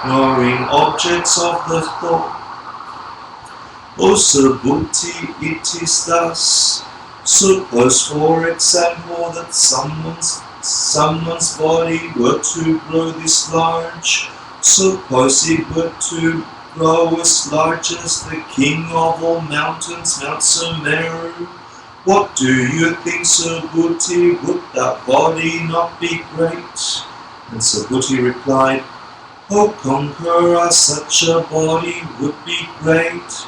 nor in objects of the thought. O Subhuti, it is thus. Suppose, for example, that someone's body were to grow this large. Suppose it were to grow as large as the king of all mountains, Mount Sumeru. What do you think, Subhuti? Would that body not be great? And Subhuti replied, O conqueror, such a body would be great.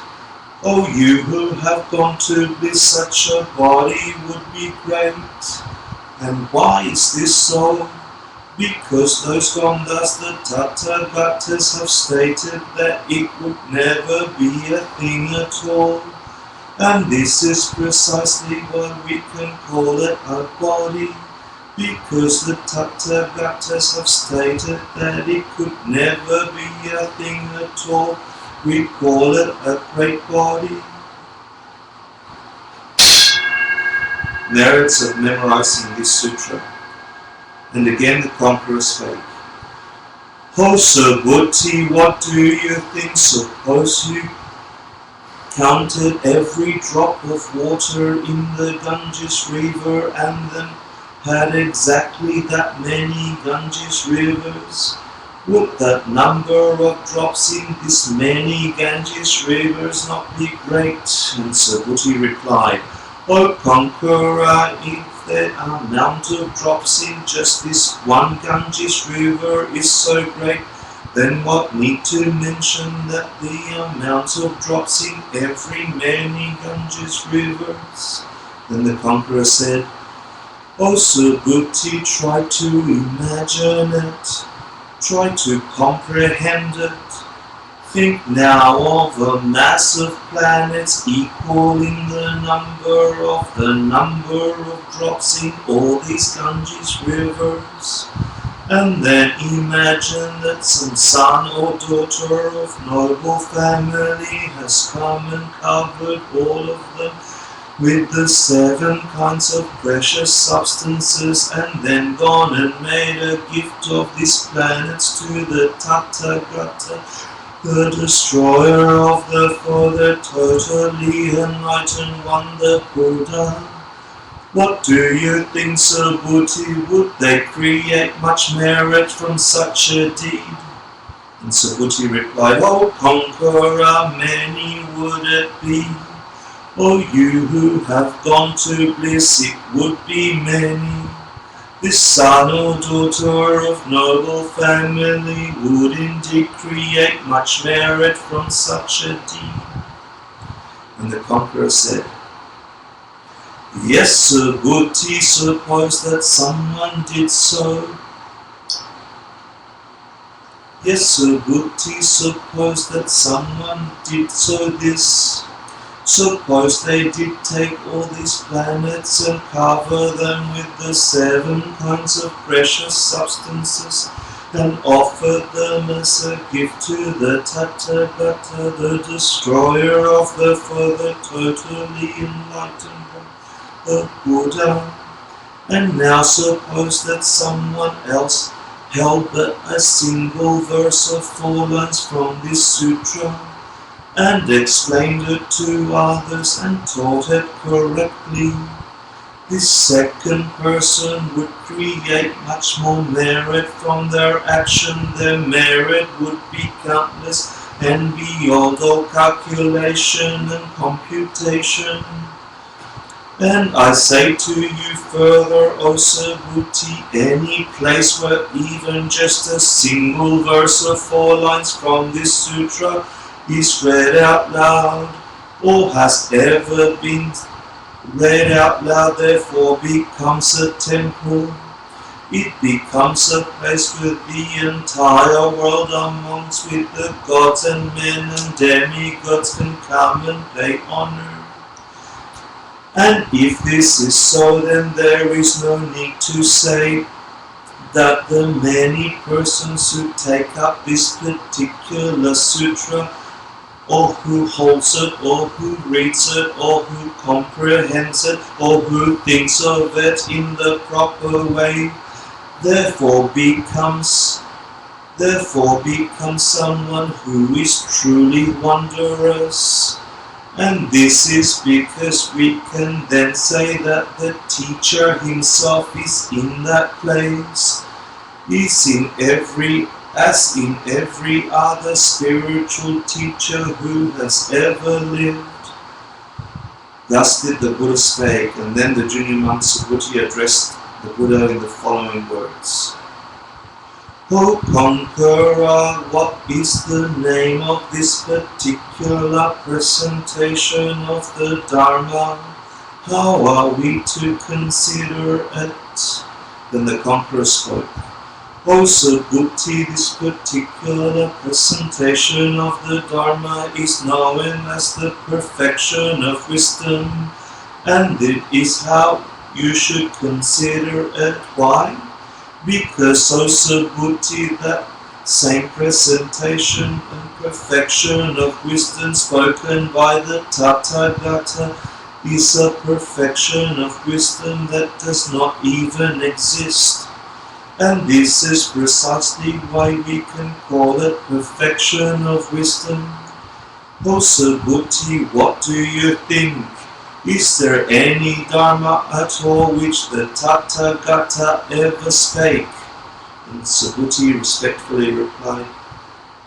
O you who have gone to bliss, such a body would be great. And why is this so? Because those Gondas, the Tathagatas, have stated that it would never be a thing at all. And this is precisely why we can call it a body, because the Tathagatas have stated that it could never be a thing at all. We call it a great body. Merits of memorizing this sutra. And again the conqueror spake. O Subhuti, what do you think? Suppose you counted every drop of water in the Ganges river and then had exactly that many Ganges rivers. Would that number of drops in this many Ganges rivers not be great? And Subhuti replied, O conqueror, if the amount of drops in just this one Ganges river is so great, then what need to mention that the amount of drops in every many Ganges rivers? Then the conqueror said, O Subhuti, try to imagine it. Try to comprehend it. Think now of a mass of planets equaling the number of drops in all these Ganges rivers. And then imagine that some son or daughter of noble family has come and covered all of them with the 7 kinds of precious substances, and then gone and made a gift of these planets to the Tathagata, the destroyer of the further totally enlightened one, the Buddha. What do you think, Subhuti? Would they create much merit from such a deed? And Subhuti replied, O conqueror, many would it be. O you who have gone to bliss, it would be many. This son or daughter of noble family would indeed create much merit from such a deed. And the conqueror said, Yes, Subhuti, suppose that someone did so. Yes, Subhuti, suppose that someone did so this. Suppose they did take all these planets and cover them with the 7 kinds of precious substances and offered them as a gift to the Tathagata, the destroyer of the further totally enlightened one, the Buddha. And now suppose that someone else held but a single verse of 4 lines from this sutra, and explained it to others and taught it correctly. This second person would create much more merit from their action. Their merit would be countless and beyond all calculation and computation. And I say to you further, O Subhuti, any place where even just a single verse of 4 lines from this sutra is read out loud, or has ever been read out loud, therefore becomes a temple. It becomes a place where the entire world amongst with the gods and men and demigods can come and pay honor. And if this is so, then there is no need to say that the many persons who take up this particular sutra, or who holds it, or who reads it, or who comprehends it, or who thinks of it in the proper way, therefore becomes Therefore become someone who is truly wondrous. And this is because we can then say that the teacher himself is in that place, as in every other spiritual teacher who has ever lived. Thus did the Buddha spake, and then the junior monk Subhuti addressed the Buddha in the following words. O conqueror, what is the name of this particular presentation of the Dharma? How are we to consider it? Then the conqueror spoke. O Subhuti, this particular presentation of the Dharma is known as the perfection of wisdom, and it is how you should consider it. Why? Because, O Subhuti, that same presentation and perfection of wisdom spoken by the Tathagata is a perfection of wisdom that does not even exist. And this is precisely why we can call it perfection of wisdom. O Subhuti, what do you think? Is there any Dharma at all which the Tathagata ever spake? And Subhuti respectfully replied,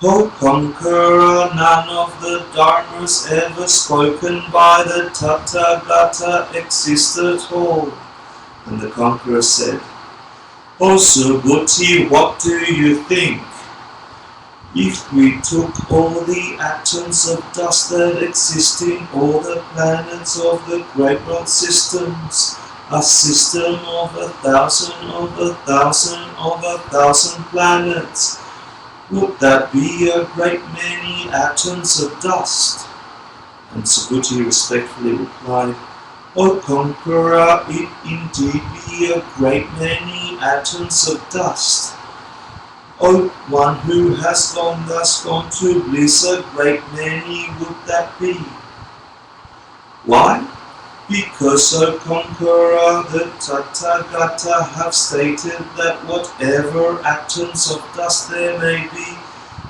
O conqueror, none of the Dharmas ever spoken by the Tathagata exist at all. And the conqueror said, O Subhuti, what do you think? If we took all the atoms of dust that exist in all the planets of the great world systems, a system of 1,000 of 1,000 of 1,000 planets, would that be a great many atoms of dust? And Subhuti respectfully replied, O conqueror, it indeed be a great many atoms of dust. O one who has thus gone to bliss, a great many would that be. Why? Because, O conqueror, the Tathagata have stated that whatever atoms of dust there may be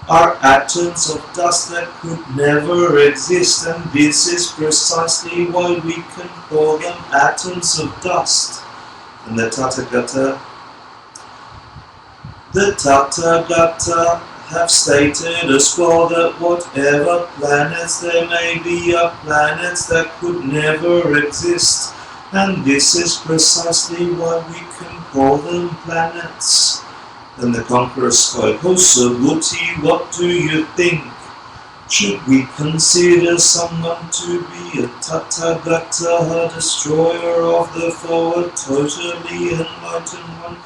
are atoms of dust that could never exist, and this is precisely why we can call them atoms of dust. And the Tathagata have stated as well that whatever planets there may be are planets that could never exist, and this is precisely why we can call them planets. Then the conqueror spoke, O Subhuti, what do you think? Should we consider someone to be a Tathagata, a destroyer of the foe, a totally enlightened one,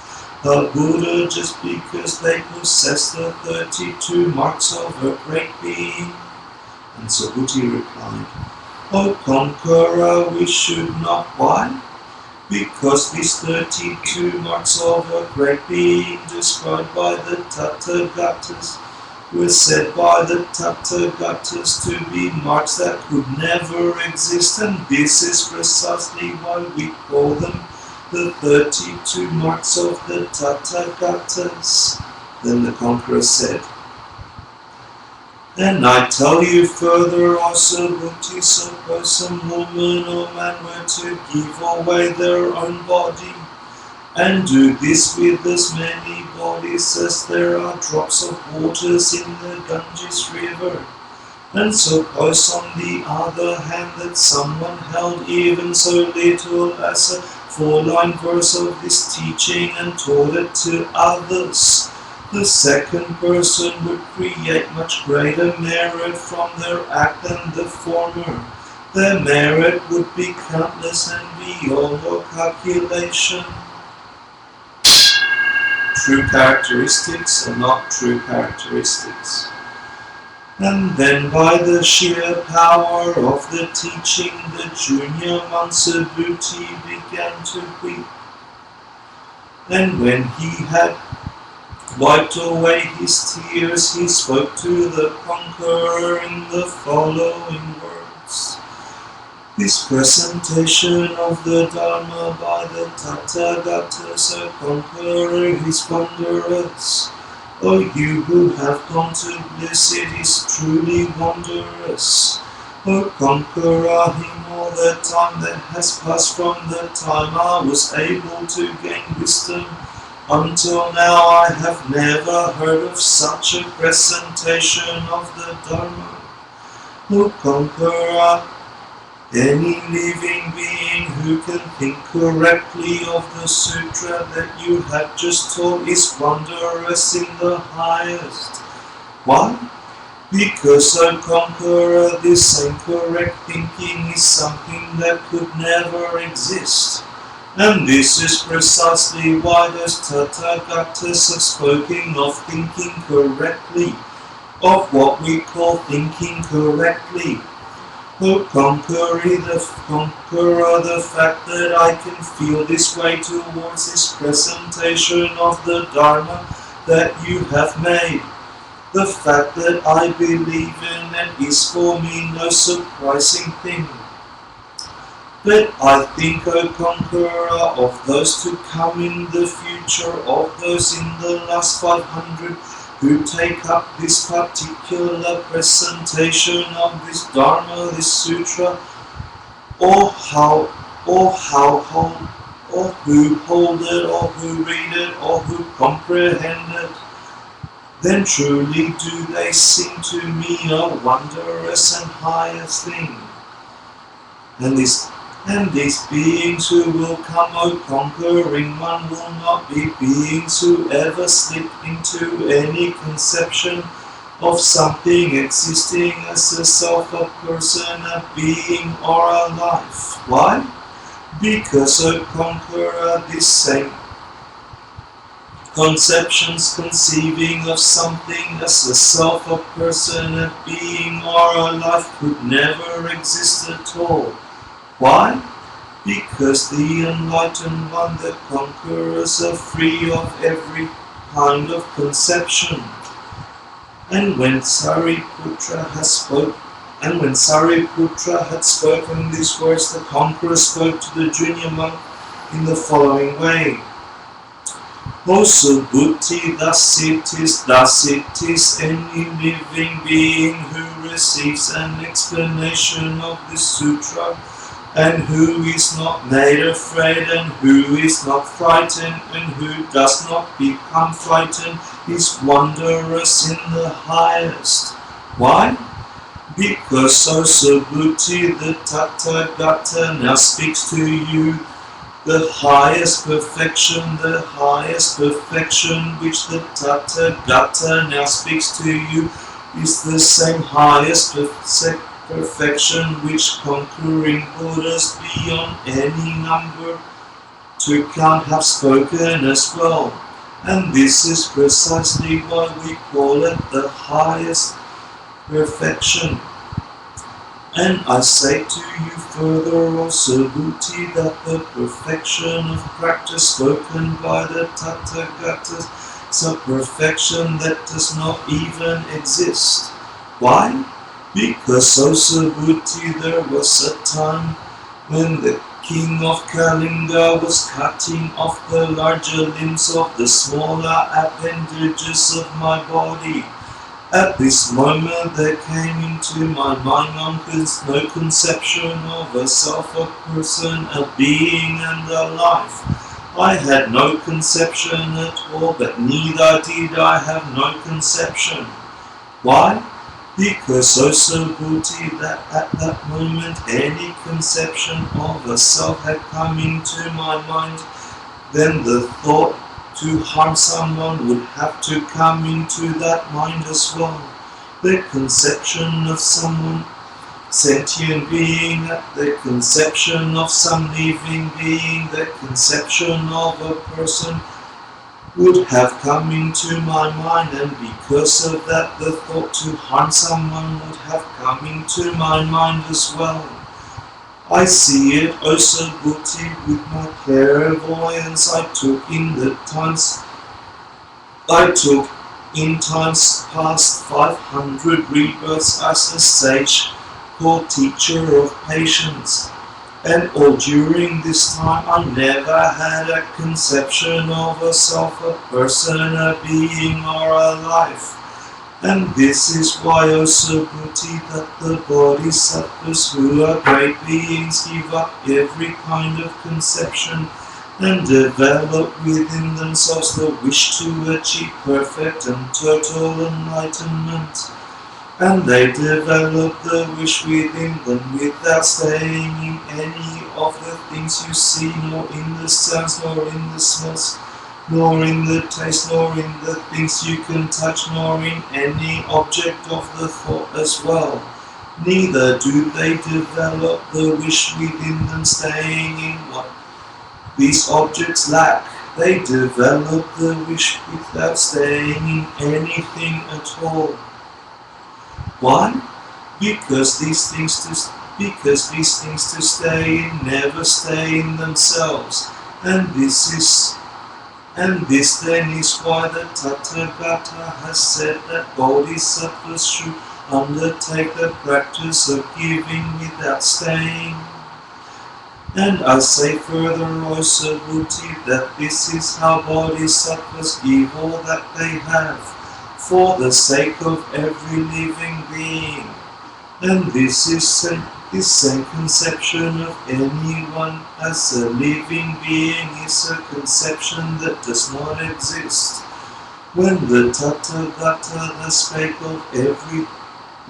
a Buddha, just because they possess the 32 marks of a great being? And Subhuti replied, O conqueror, we should not. Why? Because these 32 marks of a great being described by the Tathagatas were said by the Tathagatas to be marks that could never exist, and this is precisely why we call them the 32 marks of the Tathagatas. Then the conqueror said, and I tell you further, O Subhuti, suppose some woman or man were to give away their own body, and do this with as many bodies as there are drops of waters in the Ganges river. And suppose on the other hand that someone held even so little as a 4-line verse of this teaching and taught it to others, the second person would create much greater merit from their act than the former. Their merit would be countless and beyond all calculation. True characteristics are not true characteristics. And then by the sheer power of the teaching, the junior monk Subhuti began to weep. And when he had wiped away his tears, he spoke to the conqueror in the following words. This presentation of the Dharma by the Tathagatas, a conqueror, is wondrous. O you who have gone to bliss, it is truly wondrous. O conqueror, in all the time that has passed from the time I was able to gain wisdom, until now I have never heard of such a presentation of the Dharma. O conqueror, any living being who can think correctly of the sutra that you have just taught is wondrous in the highest. Why? Because, O conqueror, this same correct thinking is something that could never exist. And this is precisely why those Tathagatas have spoken of thinking correctly, of what we call thinking correctly. O conqueror, the fact that I can feel this way towards this presentation of the Dharma that you have made, the fact that I believe in it is for me no surprising thing. But I think, O conqueror, of those to come in the future, of those in the last 500, who take up this particular presentation of this Dharma, this Sutra, or who hold it, or who read it, or who comprehend it, then truly do they seem to me a wondrous and highest thing. And these beings who will come, O conquering one, will not be beings who ever slip into any conception of something existing as a self, a person, a being, or a life. Why? Because, O conqueror, this same conceptions conceiving of something as a self, a person, a being, or a life could never exist at all. Why? Because the enlightened one, the conquerors, are free of every kind of conception. And when Sariputra had spoken these words, the conqueror spoke to the junior monk in the following way. O Subhuti, thus it is, any living being who receives an explanation of this sutra, and who is not made afraid, and who is not frightened, and who does not become frightened, is wondrous in the highest. Why? Because, O Subhuti, the Tathagata now speaks to you the highest perfection which the Tathagata now speaks to you is the same highest perfection which conquering Buddhas beyond any number to count have spoken as well. And this is precisely why we call it the highest perfection. And I say to you further, O Subhuti, that the perfection of practice spoken by the Tathagatas is a perfection that does not even exist. Why? Because, O Subhuti, there was a time when the king of Kalinga was cutting off the larger limbs of the smaller appendages of my body. At this moment there came into my mind no conception of a self, a person, a being, and a life. I had no conception at all, but neither did I have no conception. Why? Because, O Subhuti, that at that moment any conception of a self had come into my mind, then the thought to harm someone would have to come into that mind as well. The conception of someone, sentient being, the conception of some living being, the conception of a person would have come into my mind, and because of that the thought to harm someone would have come into my mind as well. I see it, O Subhuti, with my clairvoyance I took in times past 500 rebirths as a sage called teacher of patience. And all during this time I never had a conception of a self, a person, a being, or a life. And this is why, O Subhuti, that the bodhisattvas who are great beings give up every kind of conception and develop within themselves the wish to achieve perfect and total enlightenment. And they develop the wish within them without staying in any of the things you see, nor in the sounds, nor in the smells, nor in the taste, nor in the things you can touch, nor in any object of the thought as well. Neither do they develop the wish within them staying in what these objects lack. They develop the wish without staying in anything at all. Why? Because these things to stay in never stay in themselves, and this then is why the Tathagata has said that bodhisattvas should undertake the practice of giving without staying. And I say further, O Subhuti, that this is how bodhisattvas give all that they have, for the sake of every living being. And this same conception of anyone as a living being is a conception that does not exist. When the Tathagata spake of every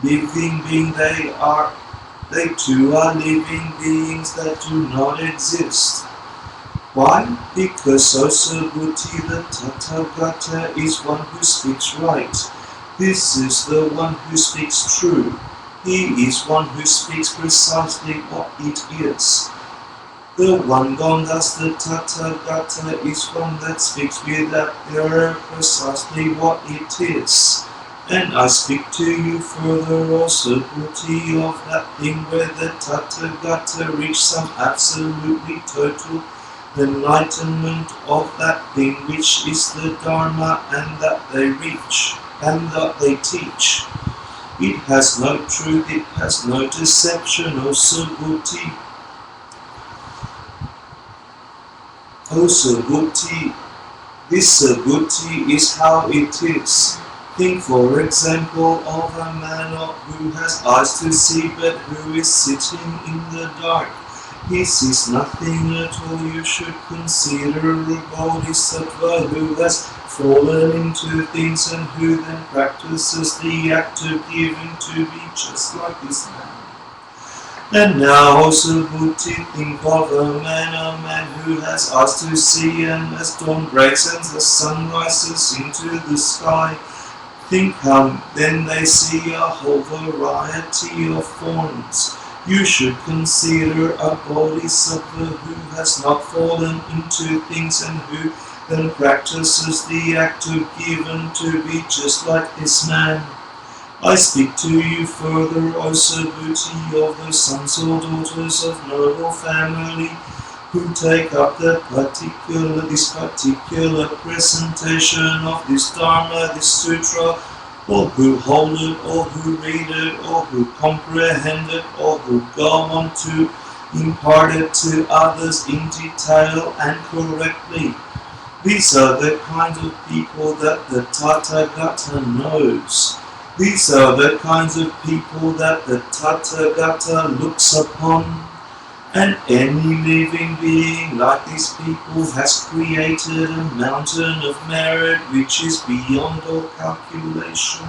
living being, they too are living beings that do not exist. Why? Because O Subhuti, the Tathagata is one who speaks right. This is the one who speaks true. He is one who speaks precisely what it is. The one gone thus, the Tathagata, is one that speaks without error precisely what it is. And I speak to you further, O Subhuti, of that thing where the Tathagata reached some absolutely total enlightenment of that thing which is the Dharma, and that they reach, and that they teach. It has no truth, it has no deception, O Subhuti. O Subhuti, this Subhuti is how it is. Think, for example, of a man who has eyes to see, but who is sitting in the dark. He sees nothing at all. You should consider a bodhisattva who has fallen into things and who then practices the act of giving to be just like this man. And now, O Subhuti, think of a man who has eyes to see, and as dawn breaks and the sun rises into the sky, think how then they see a whole variety of forms. You should consider a bodhisattva who has not fallen into things and who then practices the act of giving to be just like this man. I speak to you further, O Subhuti, of the sons or daughters of noble family who take up this particular presentation of this Dharma, this Sutra, or who hold it, or who read it, or who comprehend it, or who go on to impart it to others in detail and correctly. These are the kinds of people that the Tathagata knows. These are the kinds of people that the Tathagata looks upon. And any living being like these people has created a mountain of merit which is beyond all calculation.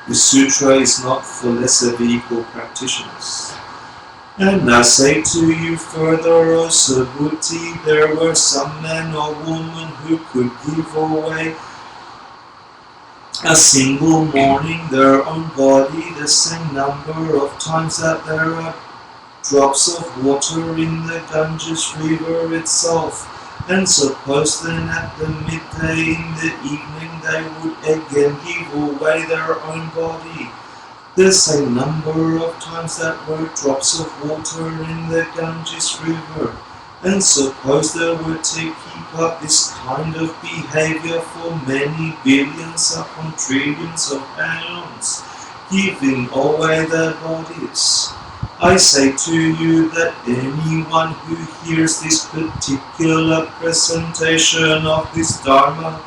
The Sutra is not for lesser vehicle practitioners. And I say to you further, O Subhuti, there were some man or woman who could give away a single morning their own body the same number of times that there are drops of water in the Ganges river itself, and suppose then at the midday in the evening they would again give away their own body the same number of times that were drops of water in the Ganges river, and suppose they were to keep up this kind of behavior for many billions upon trillions of aeons, giving away their bodies. I say to you that anyone who hears this particular presentation of this Dharma,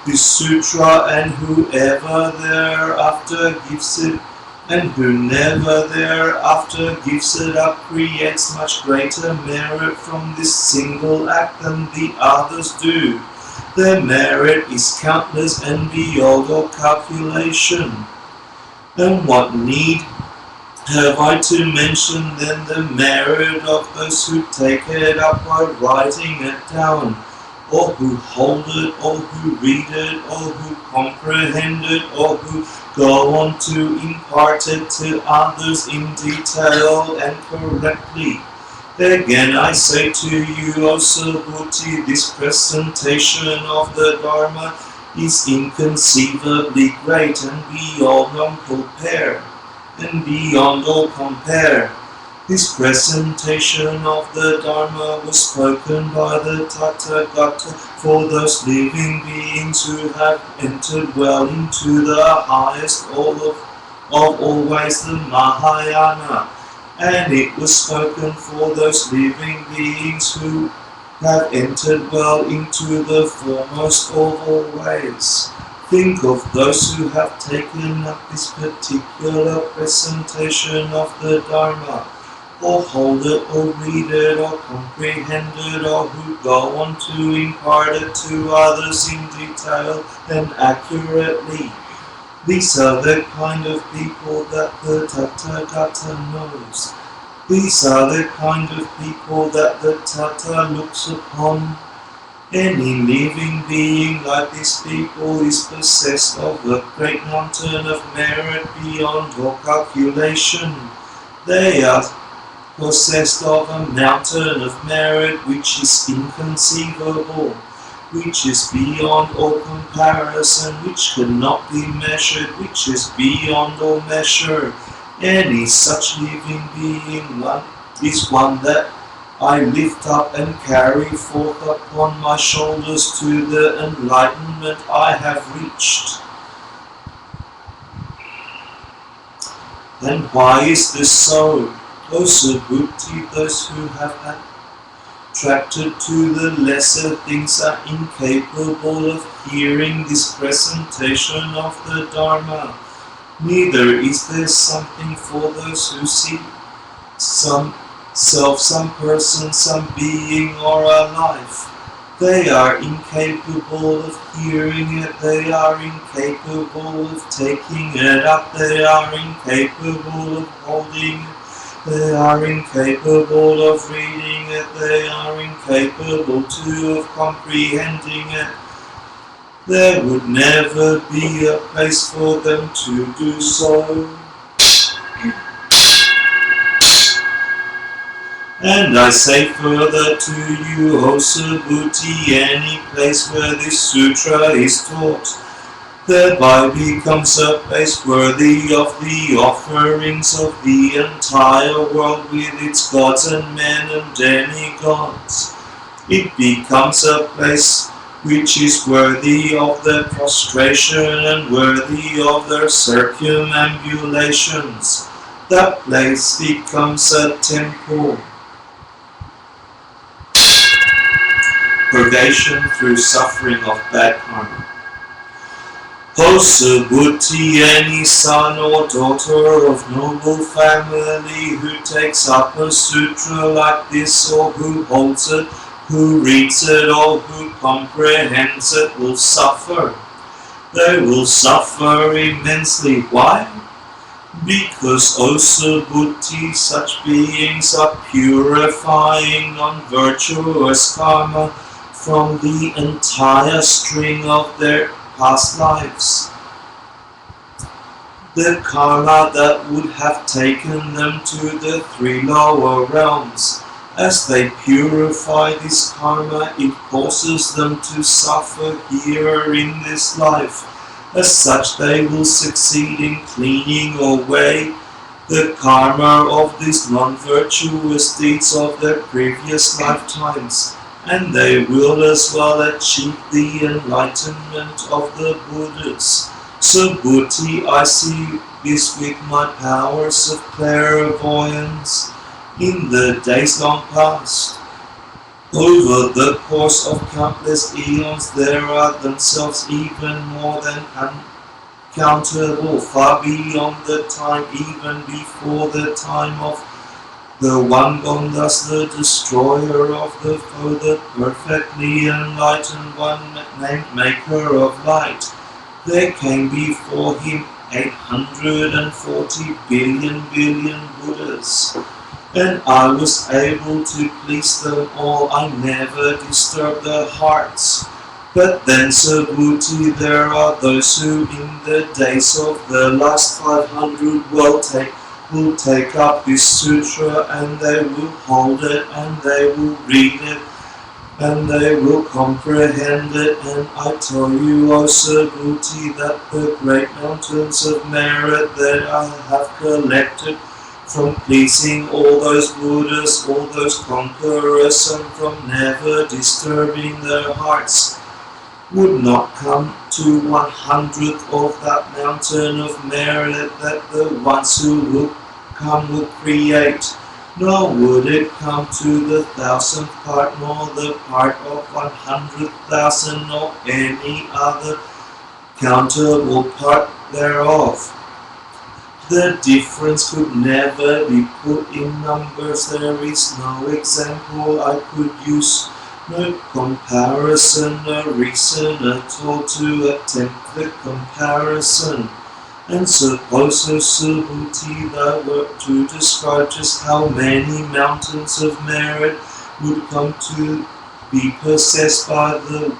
this Sutra, and whoever thereafter gives it, and who never thereafter gives it up, creates much greater merit from this single act than the others do. Their merit is countless and beyond all calculation. And what need have I to mention then the merit of those who take it up by writing it down, or who hold it, or who read it, or who comprehend it, or who go on to impart it to others in detail and correctly? Again I say to you, O Subhuti, this presentation of the Dharma is inconceivably great and beyond all compare. And beyond all compare. This presentation of the Dharma was spoken by the Tathagata for those living beings who have entered well into the highest of all ways, the Mahayana. And it was spoken for those living beings who have entered well into the foremost of all ways. Think of those who have taken up this particular presentation of the Dharma, or hold it, or read it, or comprehend it, or who go on to impart it to others in detail and accurately. These are the kind of people that the Tathagata knows. These are the kind of people that the Tata looks upon. Any living being like these people is possessed of a great mountain of merit beyond all calculation. They are possessed of a mountain of merit which is inconceivable, which is beyond all comparison, which cannot be measured, which is beyond all measure. Any such living being is one that I lift up and carry forth upon my shoulders to the enlightenment I have reached. And why is this so? O Subhuti, those who have attracted to the lesser things are incapable of hearing this presentation of the Dharma. Neither is there something for those who see some self, some person, some being, or a life. They are incapable of hearing it, they are incapable of taking it up, they are incapable of holding it, they are incapable of reading it, they are incapable too of comprehending it. There would never be a place for them to do so. And I say further to you, O Subhuti, any place where this sutra is taught, thereby becomes a place worthy of the offerings of the entire world with its gods and men and demigods. It becomes a place which is worthy of their prostration and worthy of their circumambulations. That place becomes a temple. Purgation through suffering of bad karma. O Subhuti, any son or daughter of noble family who takes up a sutra like this, or who holds it, who reads it, or who comprehends it, will suffer. They will suffer immensely. Why? Because, O Subhuti, such beings are purifying non-virtuous karma from the entire string of their past lives. The karma that would have taken them to the three lower realms. As they purify this karma, it causes them to suffer here in this life. As such, they will succeed in cleaning away the karma of these non-virtuous deeds of their previous lifetimes, and they will as well achieve the enlightenment of the Buddhas. Subhuti, I see this with my powers of clairvoyance in the days long past. Over the course of countless eons, there are themselves even more than uncountable, far beyond the time, even before the time of the one gone thus, the destroyer of the foe, the perfectly enlightened one, named Maker of Light. There came before him 840 billion Buddhas, and I was able to please them all. I never disturbed their hearts. But then, Subhuti, there are those who in the days of the last 500 will take up this sutra, and they will hold it, and they will read it, and they will comprehend it. And I tell you, O Subhuti, that the great mountains of merit that I have collected from pleasing all those Buddhas, all those conquerors, and from never disturbing their hearts, would not come to 1/100th of that mountain of merit that the ones who will come will create, nor would it come to the 1,000th part, nor the part of 100,000, nor any other countable part thereof. The difference could never be put in numbers. There is no example I could use, no comparison, no reason at all to attempt the comparison. And suppose, O Subhuti, thou wert to describe just how many mountains of merit would come to be possessed by the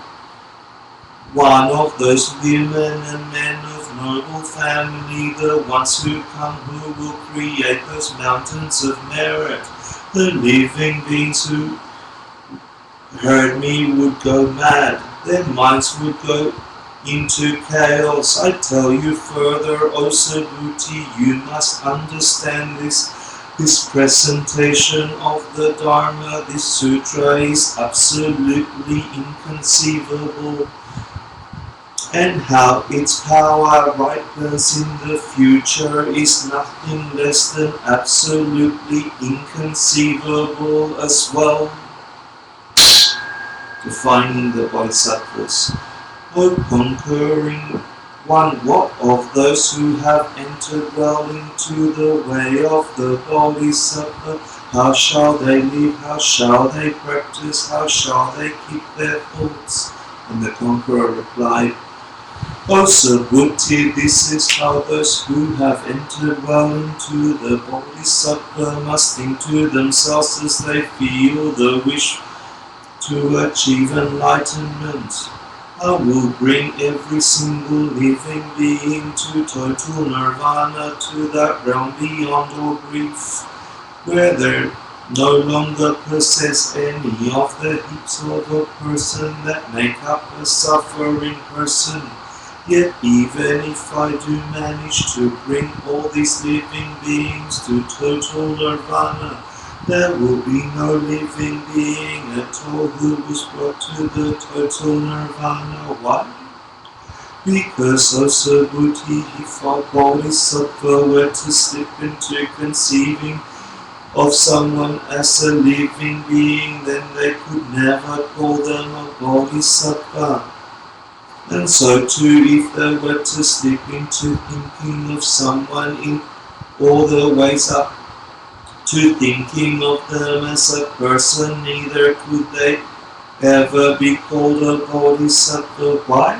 one of those women and men of noble family, the ones who come who will create those mountains of merit. The living beings who heard me would go mad, their minds would go into chaos. I tell you further, O Subhuti, you must understand this presentation of the Dharma, this sutra, is absolutely inconceivable, and how its power ripens in the future is nothing less than absolutely inconceivable as well. Defining the Bodhisattvas. O conquering one, what of those who have entered well into the way of the Bodhisattva? How shall they live? How shall they practice? How shall they keep their thoughts? And the conqueror replied, O Subhuti, this is how those who have entered well into the Bodhisattva must think to themselves as they feel the wish to achieve enlightenment. I will bring every single living being to total nirvana, to that realm beyond all grief, where they no longer possess any of the heaps of a person that make up a suffering person. Yet even if I do manage to bring all these living beings to total nirvana, there will be no living being at all who was brought to the total nirvana. Why? Because, O Subhuti, if a Bodhisattva were to slip into conceiving of someone as a living being, then they could never call them a Bodhisattva. And so too, if they were to slip into thinking of someone in all the ways up to thinking of them as a person, neither could they ever be called a Bodhisattva. Why?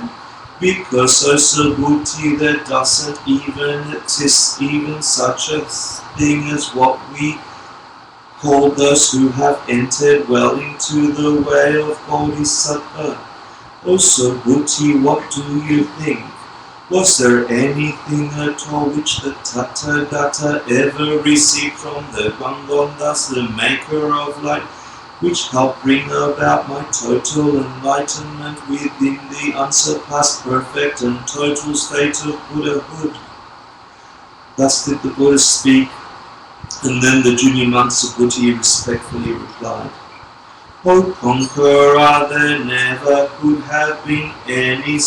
Because, O Subhuti, there doesn't even exist even such a thing as what we call those who have entered well into the way of Bodhisattva. O Subhuti, what do you think? Was there anything at all which the Tathagata ever received from the Gangondas, the Maker of Light, which helped bring about my total enlightenment within the unsurpassed, perfect and total state of Buddhahood? Thus did the Buddha speak, and then the junior monk Subhuti respectfully replied, O conqueror, there never could have been any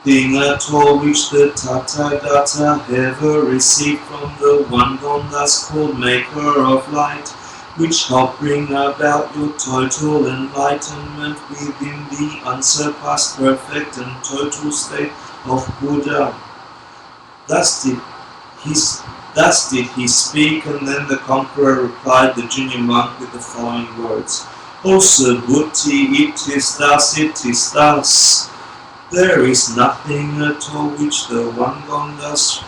thing at all which the Tathagata ever received from the one gone thus called Maker of Light, which help bring about your total enlightenment within the unsurpassed perfect and total state of Buddha. Thus did he speak, and then the conqueror replied, the junior monk, with the following words: O Subhuti, it is thus, it is thus. There is nothing at all which the one gone thus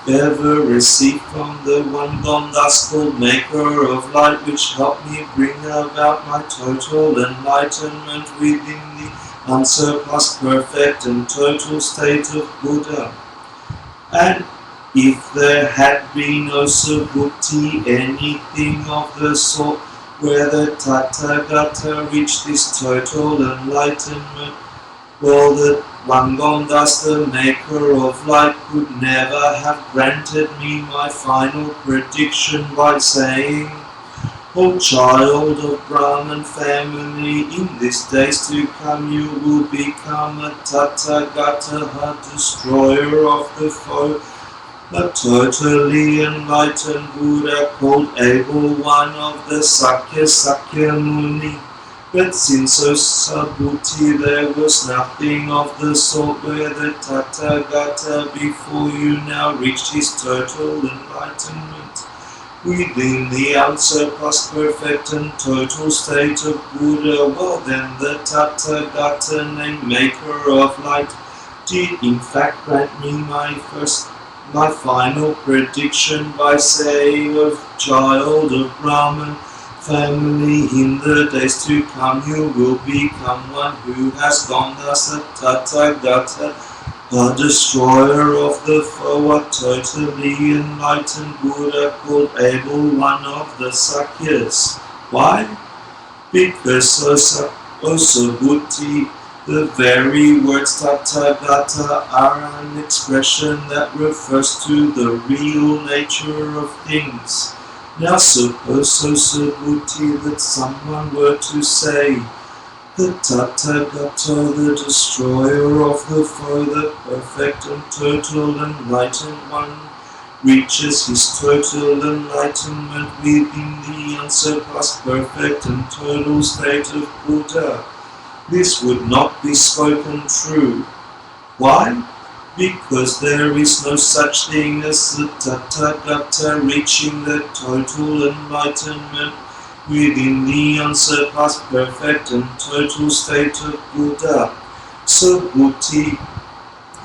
ever received from the one gone thus called Maker of Light, which helped me bring about my total enlightenment within the unsurpassed perfect and total state of Buddha. And if there had been no Subhuti, anything of the sort, where the Tathagata reached this total enlightenment, well, the one gone thus, the Maker of Light, could never have granted me my final prediction by saying, O child of Brahman family, in these days to come you will become a Tathagata, a destroyer of the foe, a totally enlightened Buddha called Able One of the Sakya Muni. But since, O Subhuti, there was nothing of the sort, where the Tathagata before you now reached his total enlightenment within the unsurpassed perfect and total state of Buddha, well then the Tathagata named Maker of Light did in fact grant me my final prediction by saying, O child of Brahman family, in the days to come you will become one who has gone thus, a Tathagata, a destroyer of the foe, a totally enlightened Buddha called Able One of the Sakyas. Why? Because, O Subhuti, the very words Tathagata are an expression that refers to the real nature of things. Now suppose, O Subhuti, that someone were to say, the Tathagata, the destroyer of the foe, the perfect and total enlightened one, reaches his total enlightenment within the unsurpassed perfect and total state of Buddha. This would not be spoken true. Why? Because there is no such thing as the Tathagata reaching the total enlightenment within the unsurpassed perfect and total state of Buddha. So Buddhi,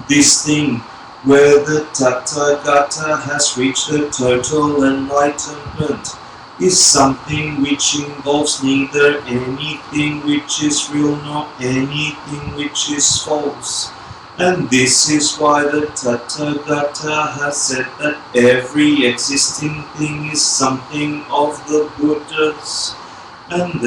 this thing where the Tathagata has reached the total enlightenment is something which involves neither anything which is real nor anything which is false. And this is why the Tathagata has said that every existing thing is something of the Buddha's. And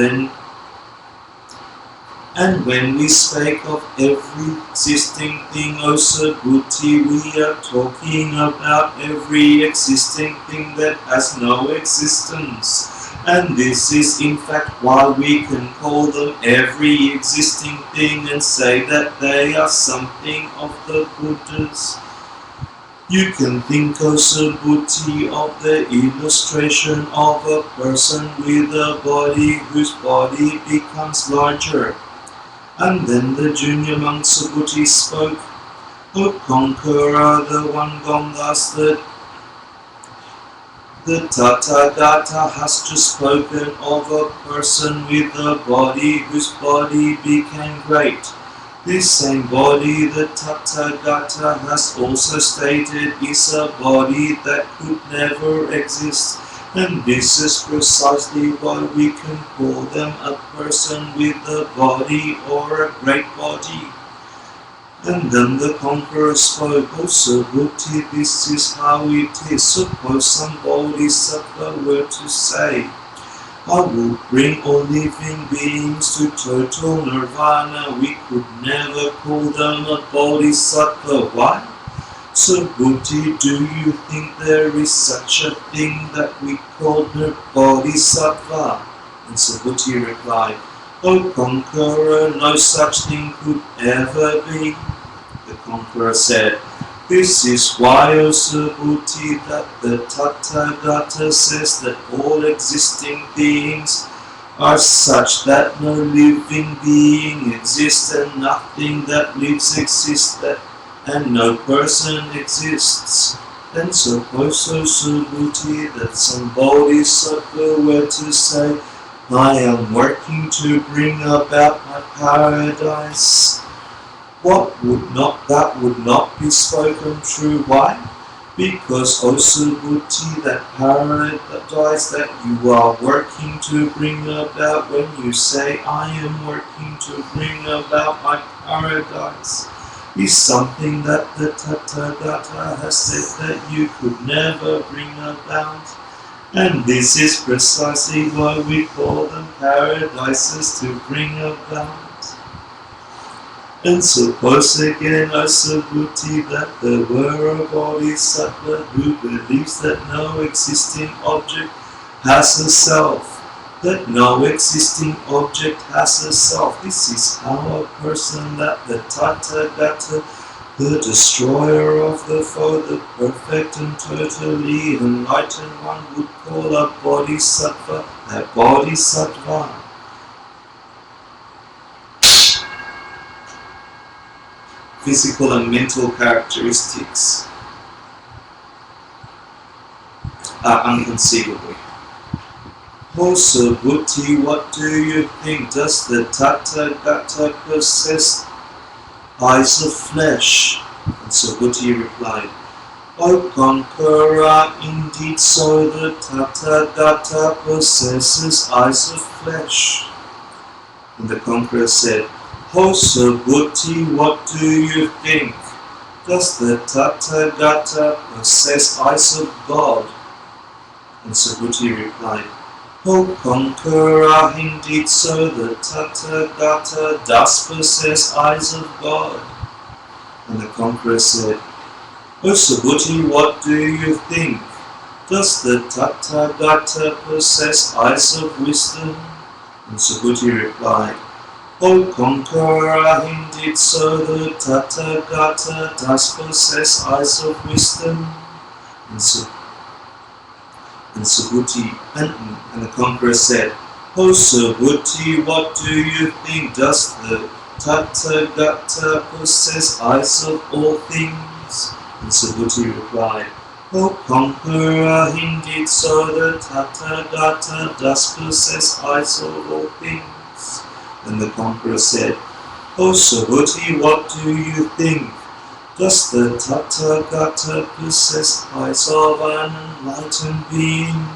when we speak of every existing thing, O Subhuti, we are talking about every existing thing that has no existence. And this is in fact why we can call them every existing thing and say that they are something of the Buddha's. You can think, O Subhuti, of the illustration of a person with a body whose body becomes larger. And then the junior monk Subhuti spoke, O conqueror, the one gone thus, the Tathagata has just spoken of a person with a body whose body became great. This same body the Tathagata has also stated is a body that could never exist, and this is precisely why we can call them a person with a body or a great body. And then the conqueror spoke, O Subhuti, this is how it is. Suppose some bodhisattva were to say, I will bring all living beings to total nirvana. We could never call them a bodhisattva. Why? Subhuti, do you think there is such a thing that we call bodhisattva? And Subhuti replied, O conqueror, no such thing could ever be. The conqueror said, "This is why, O Subhuti, that the Tathagata says that all existing beings are such that no living being exists and nothing that lives exists and no person exists. And suppose, O Subhuti, that some bodhisattva were to say, I am working to bring about my paradise. That would not be spoken true. Why? Because, O Subhuti, that paradise that you are working to bring about, when you say, I am working to bring about my paradise, is something that the Tathagata has said that you could never bring about. And this is precisely why we call them paradises to bring about. And suppose again, O Subhuti, that there were a bodhisattva who believes that no existing object has a self, that no existing object has a self. This is how a person that the Tathagata, the destroyer of the foe, the perfect and totally enlightened one, would call a bodhisattva, a bodhisattva. Physical and mental characteristics are unconceivable. O Subhuti, what do you think? Does the Tathagata possess eyes of flesh? And Subhuti replied, O conqueror, indeed so the Tathagata possesses eyes of flesh. And the conqueror said, O Subhuti, what do you think? Does the Tathagata possess eyes of God? And Subhuti replied, O conqueror, indeed so the Tathagata does possess eyes of God. And the conqueror said, O Subhuti, what do you think? Does the Tathagata possess eyes of wisdom? And Subhuti replied, O conqueror, indeed so the Tathagata does possess eyes of wisdom. And Subhuti and the conqueror said, O Subhuti, what do you think? Does the Tathagata possess eyes of all things? And Subhuti replied, O conqueror, indeed so the Tathagata does possess eyes of all things. And the conqueror said, O Subhuti, what do you think? Does the Tathagata possess eyes of an enlightened being?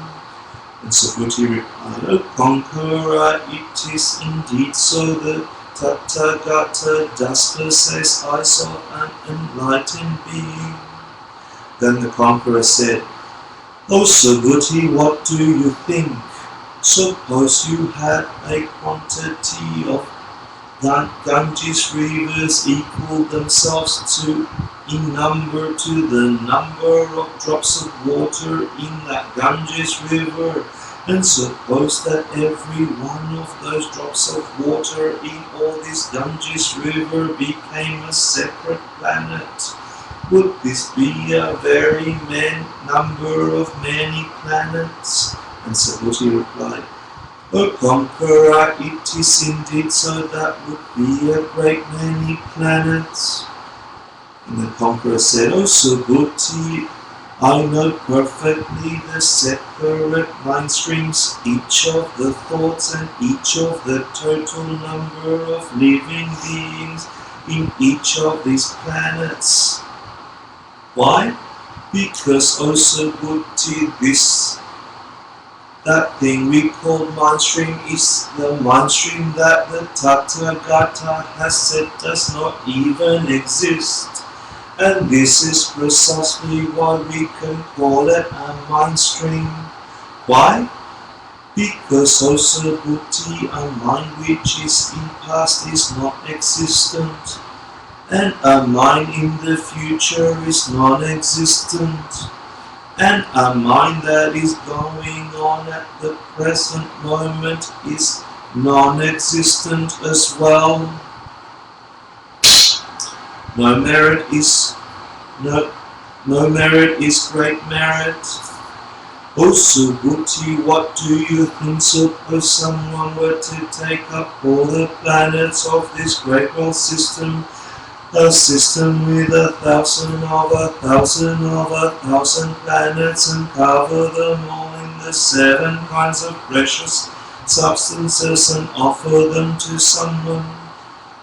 And Subhuti replied, O conqueror, it is indeed so the Tathagata does possess eyes of an enlightened being. Then the conqueror said, O Subhuti, what do you think? Suppose you had a quantity of Ganges rivers equal themselves in number to the number of drops of water in that Ganges river, and suppose that every one of those drops of water in all this Ganges river became a separate planet. Would this be a very number of many planets? And Subhuti replied, O conqueror, it is indeed so that would be a great many planets. And the conqueror said, O Subhuti, I know perfectly the separate mind streams, each of the thoughts and each of the total number of living beings in each of these planets. Why? Because, O Subhuti, that thing we call mind stream is the mind stream that the Tathagata has said does not even exist. And this is precisely why we can call it a mind stream. Why? Because, O Subhuti, a mind which is in past is not existent, and a mind in the future is non-existent, and a mind that is going on at the present moment is non-existent as well. No merit is no merit is great merit. O Subhuti, what do you think? Suppose someone were to take up all the planets of this great world system, a system with 1,000 of 1,000 of 1,000 planets, and cover them all in the 7 kinds of precious substances and offer them to someone.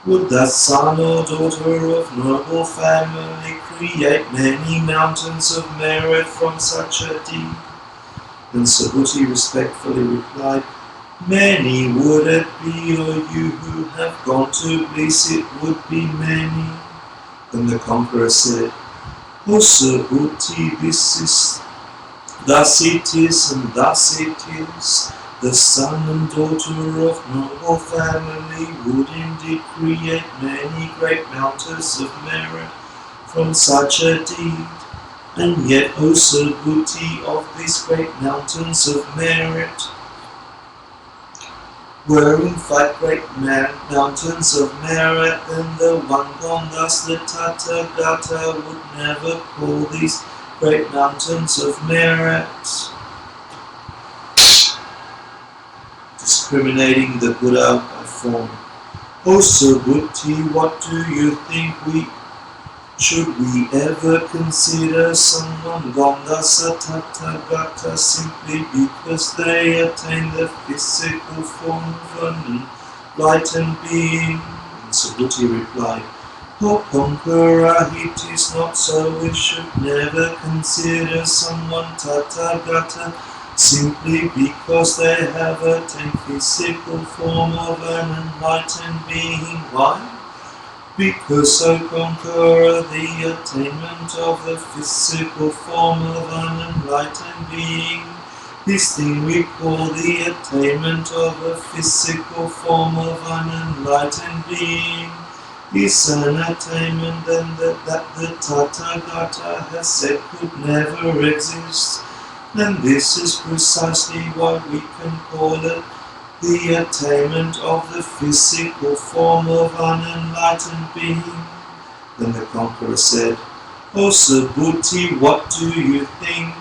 Would that son or daughter of noble family create many mountains of merit from such a deed? And Subhuti respectfully replied, Many would it be, O you who have gone to bliss, it would be many. Then the conqueror said, O Subhuti, thus it is, and thus it is. The son and daughter of noble family would indeed create many great mountains of merit from such a deed. And yet, O Subhuti, of these great mountains of merit were in fact great mountains of merit, then the one gone thus, the Tathagata, would never call these great mountains of merit. Discriminating the Buddha by form. O Subhuti, what do you think should we ever consider someone Gandhasa Tathagata simply because they attain the physical form of an enlightened being? And Subhuti replied, O conqueror, it is not so. We should never consider someone Tathagata simply because they have attained physical form of an enlightened being. Why? Because, O conqueror, the attainment of the physical form of an enlightened being, this thing we call the attainment of the physical form of an enlightened being, is an attainment then that the Tathagata has said could never exist. And this is precisely why we can call it the attainment of the physical form of an enlightened being. Then the conqueror said, O Subhuti, what do you think?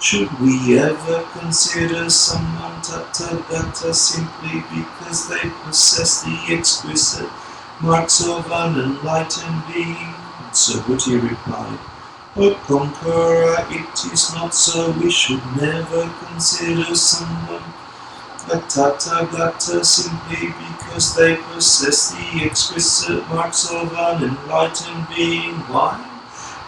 Should we ever consider someone Tathagata simply because they possess the exquisite marks of an enlightened being? And Subhuti replied, O conqueror, it is not so. We should never consider someone a Tathagata simply because they possess the exquisite marks of an enlightened being. Why?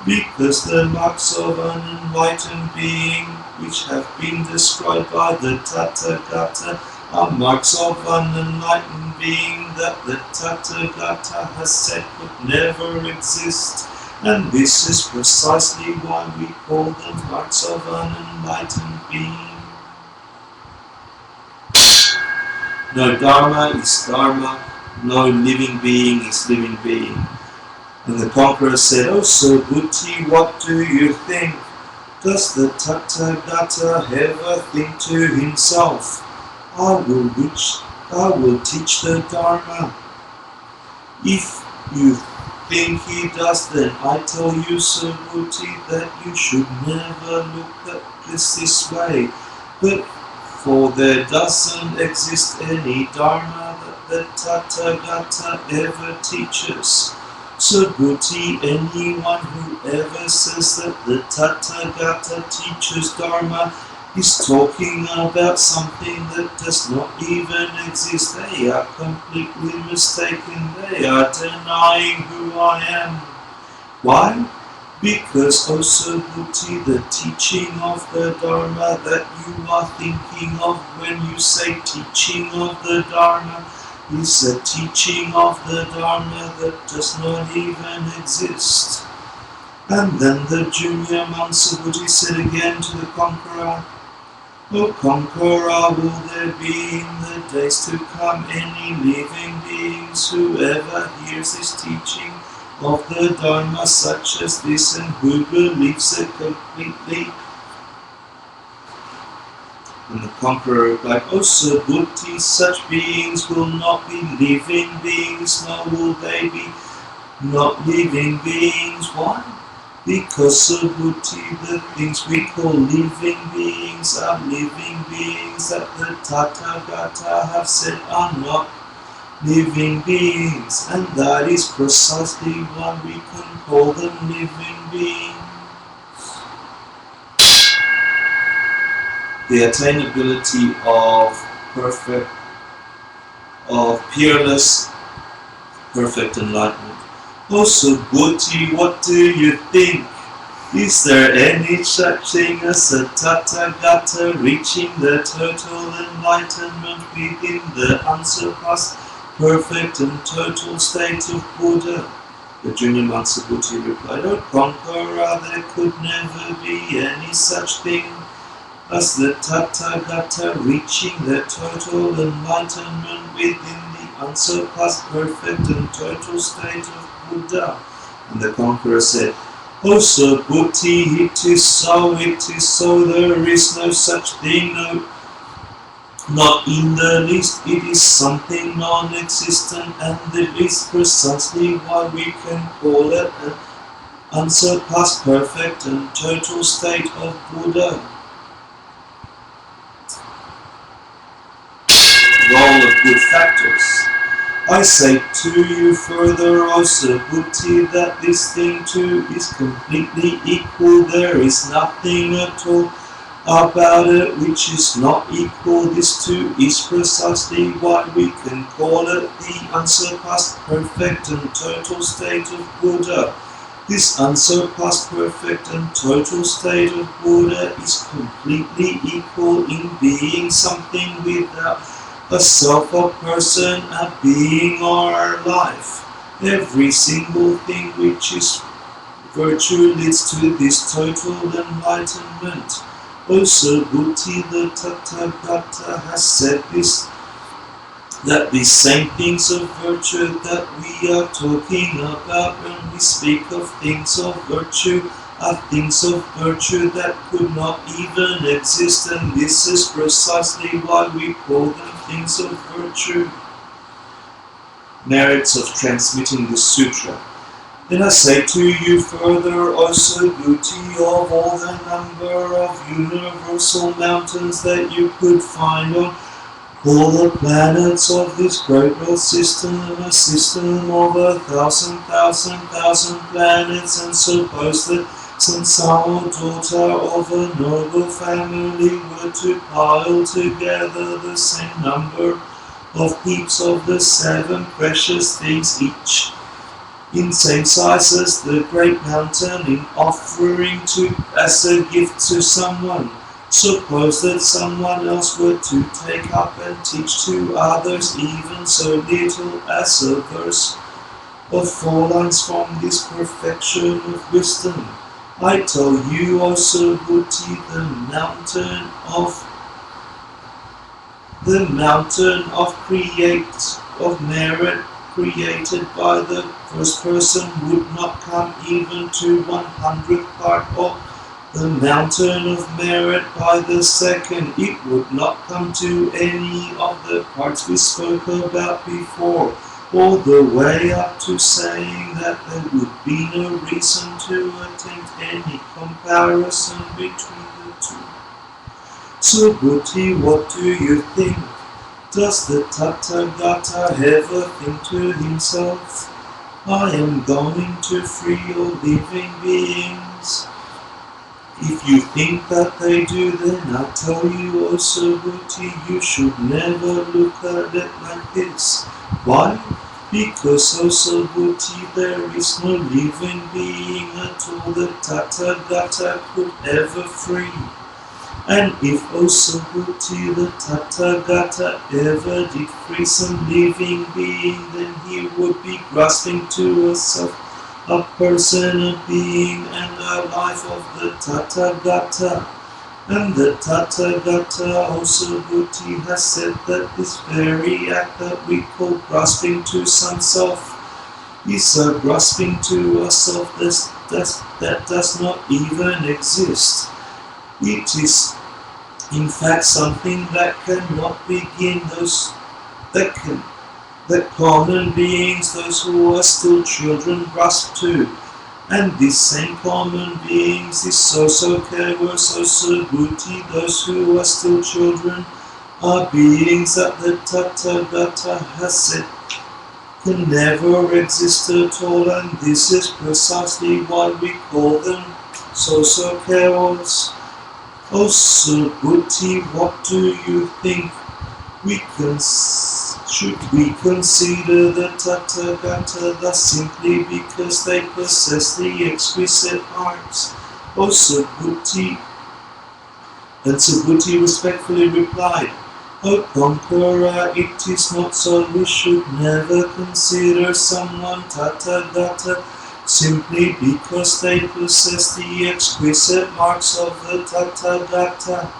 Because the marks of an enlightened being, which have been described by the Tathagata, are marks of an enlightened being that the Tathagata has said could never exist. And this is precisely why we call them marks of an enlightened being. No Dharma is Dharma, no living being is living being. And the conqueror said, O Subhuti, what do you think? Does the Tathagata ever think to himself, I will teach the Dharma? If you think he does, then I tell you, Subhuti, that you should never look at this way. But for there doesn't exist any Dharma that the Tathagata ever teaches. Subhuti, anyone who ever says that the Tathagata teaches Dharma is talking about something that does not even exist. They are completely mistaken. They are denying who I am. Why? Because, O Subhuti, the teaching of the Dharma that you are thinking of when you say teaching of the Dharma is a teaching of the Dharma that does not even exist. And then the junior monk Subhuti said again to the conqueror, O conqueror, will there be in the days to come any living beings who ever hears this teaching of the Dharma such as this and who believes it completely? And the conqueror replied, O Subhuti, such beings will not be living beings, nor will they be not living beings. Why? Because Subhuti, the things we call living beings are living beings that the Tathagata have said are not living beings, and that is precisely why we can call them living beings. The attainability of perfect, of peerless, perfect enlightenment. Oh Subhuti, what do you think? Is there any such thing as a Tathagata reaching the total enlightenment within the unsurpassed, perfect and total state of Buddha? The junior monk Subhuti replied, O conqueror, there could never be any such thing as the Tathagata reaching the total enlightenment within the unsurpassed, perfect and total state of Buddha. And the conqueror said, O Subhuti, it is so, there is no such thing, no, not in the least, it is something non-existent, and it is precisely why we can call it an unsurpassed, perfect and total state of Buddha. Role of good factors. I say to you further, O Subhuti, that this thing too is completely equal. There is nothing at all about it which is not equal. This too is precisely why we can call it the unsurpassed, perfect and total state of Buddha. This unsurpassed, perfect and total state of Buddha is completely equal in being something without a self, a person, a being, or a life. Every single thing which is virtue leads to this total enlightenment. O Subhuti, the Tathagata has said this, that these same things of virtue that we are talking about when we speak of things of virtue are things of virtue that could not even exist, and this is precisely why we call them things of virtue. Merits of transmitting the Sutra. Then I say to you further, O Subhuti, of all the number of universal mountains that you could find on all the planets of this great world system, a system of 1,000 planets, and suppose that some son or daughter of a noble family were to pile together the same number of heaps of the 7 precious things each, in same size as the great mountain, in offering to as a gift to someone. Suppose that someone else were to take up and teach to others even so little as a verse of 4 lines from this perfection of wisdom. I tell you, O Subhuti, the mountain of merit created by the first person would not come even to 100th part of the mountain of merit by the second. It would not come to any of the parts we spoke about before, all the way up to saying that there would be no reason to attempt any comparison between the two. Subhuti, what do you think? Does the Tathagata ever think to himself, I am going to free all living beings? If you think that they do, then I tell you, O Subhuti, you should never look at it like this. Why? Because, O Subhuti, there is no living being at all that Tathagata could ever free. And if, O Subhuti, the Tathagata ever did free some living being, then he would be grasping to a self, a person, a being, and a life of the Tathagata. And the Tathagata, O Subhuti, has said that this very act that we call grasping to some self is a grasping to a self that does not even exist. It is, in fact, something that cannot begin that common beings, those who are still children, grasp to. And these same common beings, these so-so kewa, so-so buddhi, those who are still children, are beings that the Tathagata has said can never exist at all, and this is precisely why we call them so-so kewas. Oh Subhuti, what do you think? Should we consider the Tathagata thus simply because they possess the exquisite arts? O Subhuti, and Subhuti respectfully replied, O conqueror, it is not so. We should never consider someone Tathagata simply because they possess the exquisite marks of the Tathagata.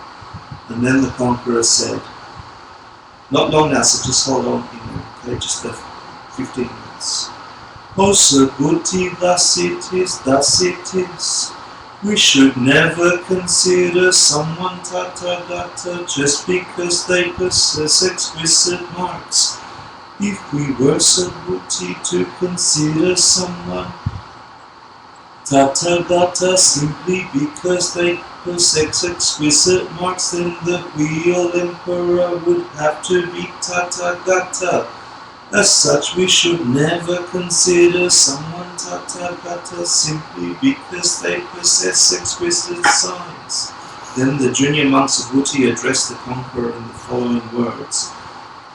And then the conqueror said, not long now, so just hold on, okay, just 15 minutes. O Subhuti, thus it is. We should never consider someone Tathagata just because they possess exquisite marks. If we were Subhuti to consider someone Tathagata simply because they possess exquisite marks, then the real emperor would have to be Tathagata. As such, we should never consider someone Tathagata simply because they possess exquisite signs. Then the junior monk Subhuti addressed the conqueror in the following words.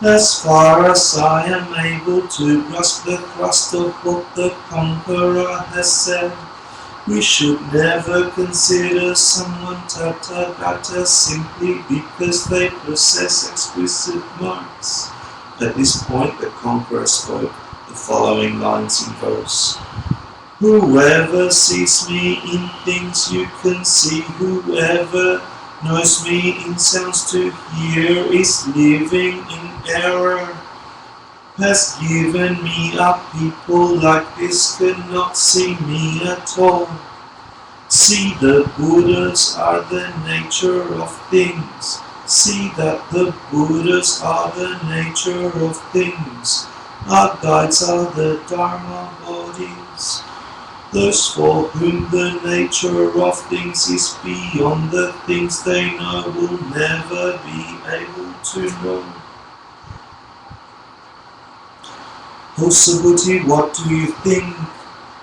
As far as I am able to grasp the thrust of what the conqueror has said, we should never consider someone Tathagata simply because they possess exquisite marks. At this point, the conqueror spoke the following lines in verse. Whoever sees me in things you can see, whoever knows me in sounds to hear is living in error. Has given me up, people like this cannot see me at all. See, the Buddhas are the nature of things. See that the Buddhas are the nature of things. Our guides are the Dharma bodies. Those for whom the nature of things is beyond the things they know will never be able to know. O Subhuti, what do you think?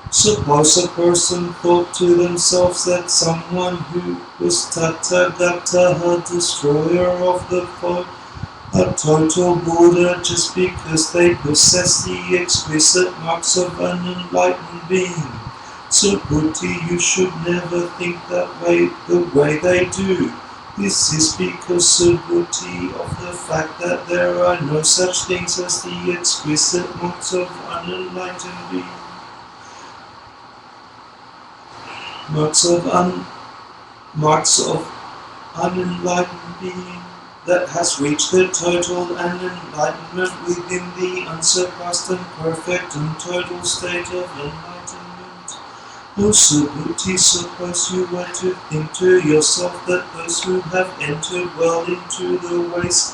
Suppose a person thought to themselves that someone who was Tathagata, a destroyer of the foe, a total Buddha, just because they possess the exquisite marks of an enlightened being. Subhuti, you should never think that way the way they do. This is because, Subhuti, of the fact that there are no such things as the exquisite marks of an enlightened being. Marks of unenlightened being that has reached the total enlightenment within the unsurpassed and perfect and total state of enlightenment. O Subhuti, suppose you were to think to yourself that those who have entered well into the ways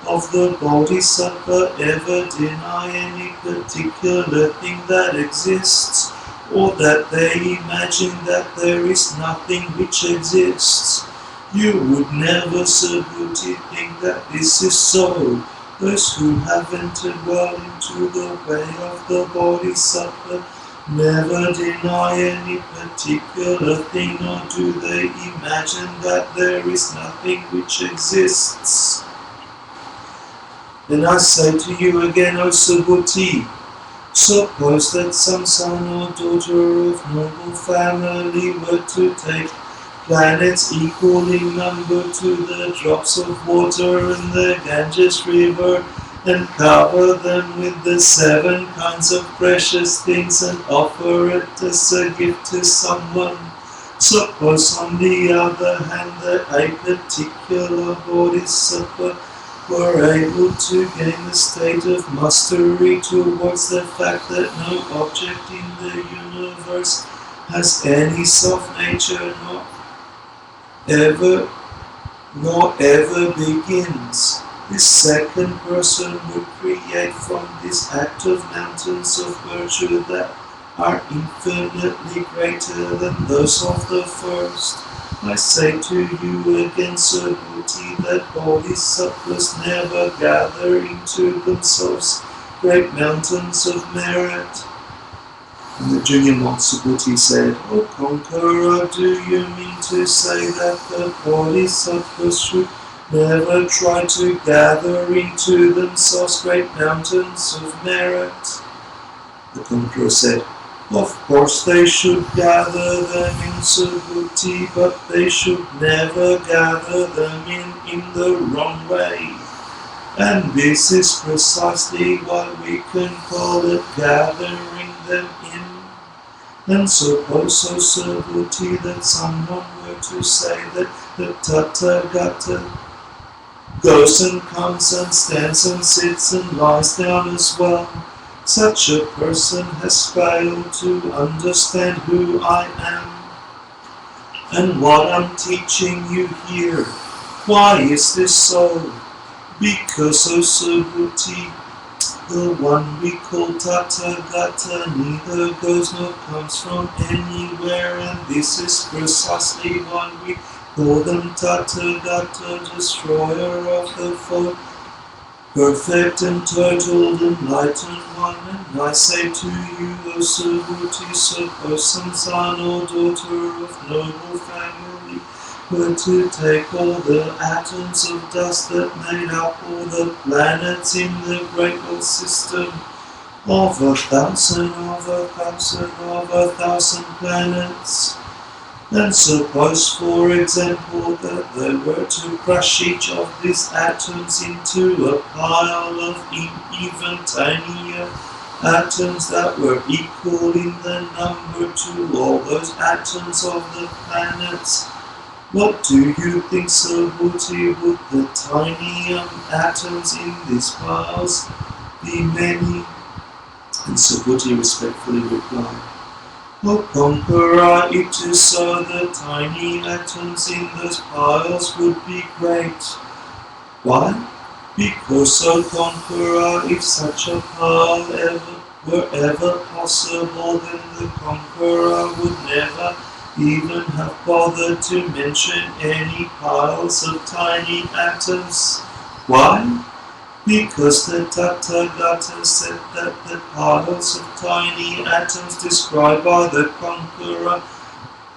of the Bodhisattva ever deny any particular thing that exists, or that they imagine that there is nothing which exists. You would never, Subhuti, think that this is so. Those who have entered well into the way of the Bodhisattva never deny any particular thing, nor do they imagine that there is nothing which exists. Then I say to you again, O Subhuti, suppose that some son or daughter of noble family were to take planets equal in number to the drops of water in the Ganges river and cover them with the 7 kinds of precious things and offer it as a gift to someone. Suppose on the other hand that a particular bodhisattva were able to gain the state of mastery towards the fact that no object in the universe has any self-nature nor ever begins. This second person would create from this act of mountains of virtue that are infinitely greater than those of the first. I say to you again, Subhuti, that bodhisattvas never gather into themselves great mountains of merit. And the junior monk Subhuti said, O conqueror, do you mean to say that the bodhisattvas should never try to gather into themselves great mountains of merit? The conqueror said, Of course they should gather them in Subhuti, but they should never gather them in the wrong way. And this is precisely why we can call it gathering them in. And suppose, O Subhuti, that someone were to say that the Tathagata goes and comes and stands and sits and lies down as well. Such a person has failed to understand who I am and what I'm teaching you here. Why is this so? Because, O Subhuti, the one we call Tathagata neither goes nor comes from anywhere, and this is precisely why we call them Tathagata, destroyer of the foe, perfect and total enlightened one. And I say to you, O Subhuti, suppose some son or daughter of noble family were to take all the atoms of dust that made up all the planets in the great world system of 1,000 planets, and suppose, for example, that they were to crush each of these atoms into a pile of even tinier atoms that were equal in the number to all those atoms of the planets. What do you think, Subhuti, would the tiny atoms in these piles be many? And Subhuti respectfully replied, O conqueror, it is so the tiny atoms in those piles would be great. Why? Because, O conqueror, if such a pile were ever possible, then the conqueror would never even have bothered to mention any piles of tiny atoms. Why? Because the Tathagata said that the piles of tiny atoms described by the conqueror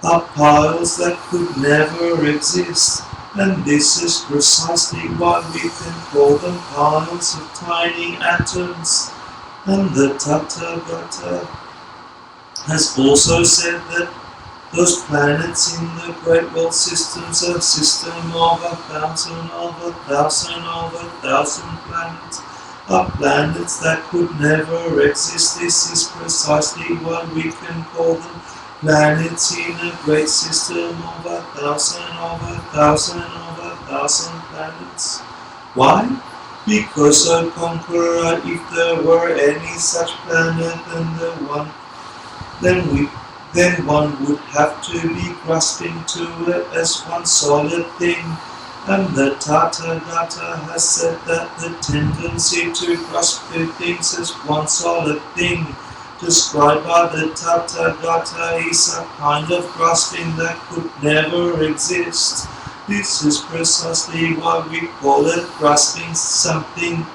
are piles that could never exist, and this is precisely why we can call them piles of tiny atoms. And the Tathagata has also said that those planets in the great world systems are a system of 1,000 planets, are planets that could never exist. This is precisely why we can call them planets in a great system of 1,000 planets. Why? Because, O conqueror, if there were any such planet, then one would have to be grasping to it as one solid thing. And the Tathagata has said that the tendency to grasp to things as one solid thing described by the Tathagata is a kind of grasping that could never exist. This is precisely why we call it grasping something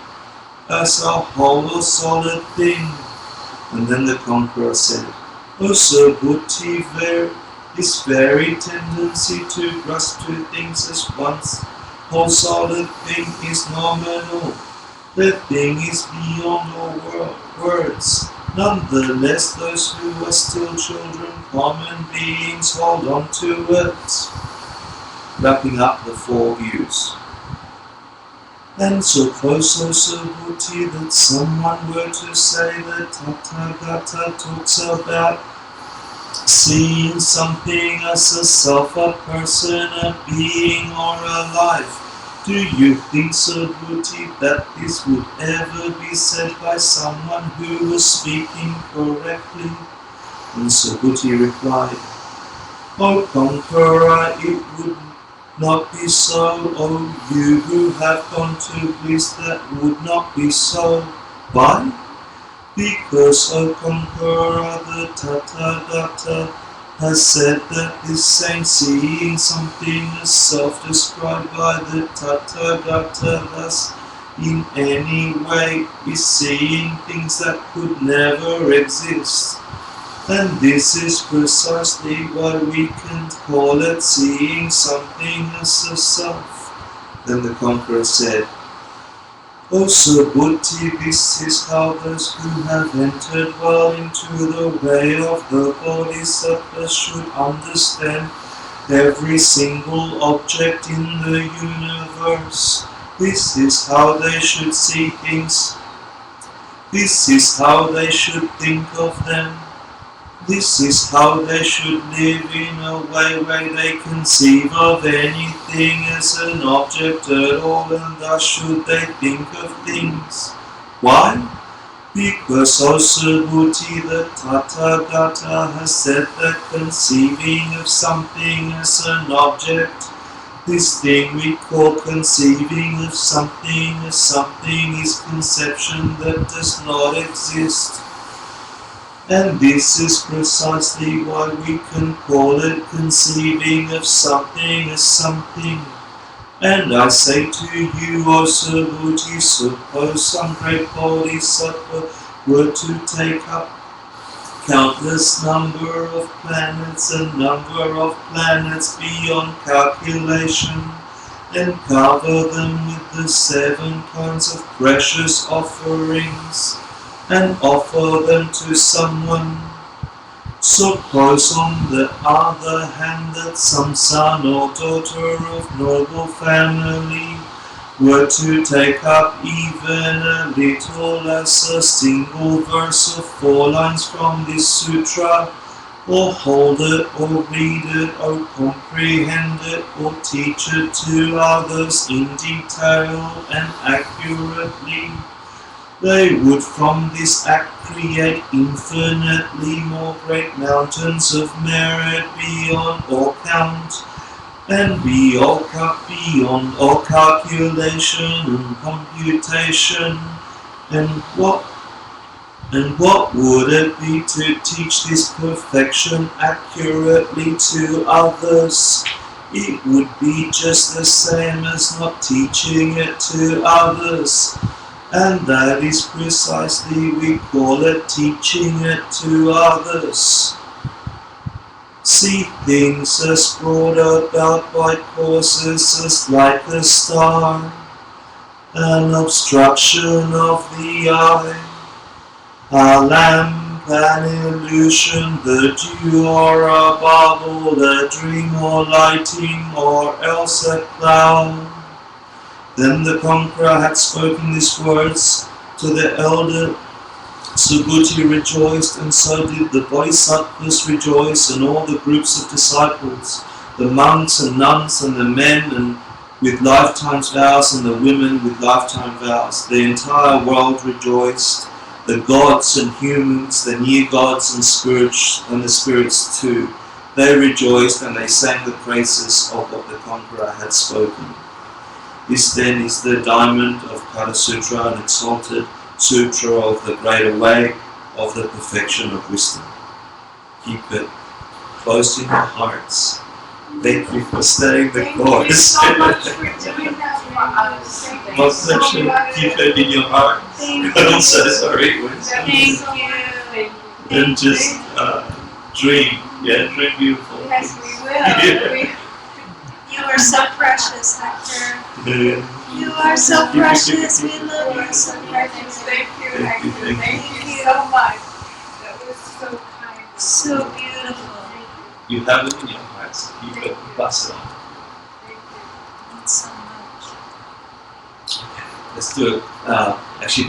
as a whole or solid thing. And then the conqueror said, O Subhuti, this very tendency to grasp to things as one whole solid thing is nominal. The thing is beyond all words. Nonetheless, those who are still children, common beings, hold on to it. Wrapping up the four views. And suppose, O Subhuti, that someone were to say that Tathagata talks about seeing something as a self, a person, a being, or a life. Do you think, Subhuti, that this would ever be said by someone who was speaking correctly? And Subhuti replied, O conqueror, not be so. O you who have gone to bliss, that would not be so. Why? Because, O conqueror, the Tathagata has said that this same seeing something is self-described by the Tathagata, thus in any way is seeing things that could never exist. And this is precisely why we can call it seeing something as a self. Then the conqueror said, O Subhuti, this is how those who have entered well into the way of the Bodhisattva should understand every single object in the universe. This is how they should see things. This is how they should think of them. This is how they should live in a way where they conceive of anything as an object at all, and thus should they think of things. Why? Because, O Subhuti, the Tathagata has said that conceiving of something as an object, this thing we call conceiving of something as something, is conception that does not exist. And this is precisely why we can call it conceiving of something as something. And I say to you, O Subhuti, suppose some great Bodhisattva were to take up countless number of planets and number of planets beyond calculation, and cover them with the 7 kinds of precious offerings, and offer them to someone. Suppose on the other hand that some son or daughter of noble family were to take up even a little as a single verse of 4 lines from this sutra, or hold it, or read it, or comprehend it, or teach it to others in detail and accurately, they would from this act create infinitely more great mountains of merit beyond all count, and beyond all calculation and computation. And what would it be to teach this perfection accurately to others? It would be just the same as not teaching it to others. And that is precisely we call it teaching it to others. See things as brought about by causes as like a star, an obstruction of the eye, a lamp, an illusion, the dew or a bubble, a dream or lighting, or else a cloud. Then the conqueror had spoken these words to the elder. Subhuti rejoiced, and so did the Bodhisattvas rejoice, and all the groups of disciples, the monks and nuns, and the men and with lifetime vows, and the women with lifetime vows. The entire world rejoiced, the gods and humans, the near gods and the spirits too. They rejoiced, and they sang the praises of what the conqueror had spoken. This then is the diamond of Kata Sutra, an exalted Sutra of the greater way of the perfection of wisdom. Keep it close in your hearts. Thank you for staying the course. Thank you so much for doing that for us. My pleasure. Keep it in your heart. I'm so sorry. Thank you. And just dream. Yeah, dream beautiful. Yes, we will. You are so precious, Hector. Yeah. You are so precious. We love you so much. Thank you, Thank you, Hector. thank Thank you so much. That was so kind. So beautiful. You have it in your hearts. Keep it. Pass it on. Thanks so much. Let's do it. Actually.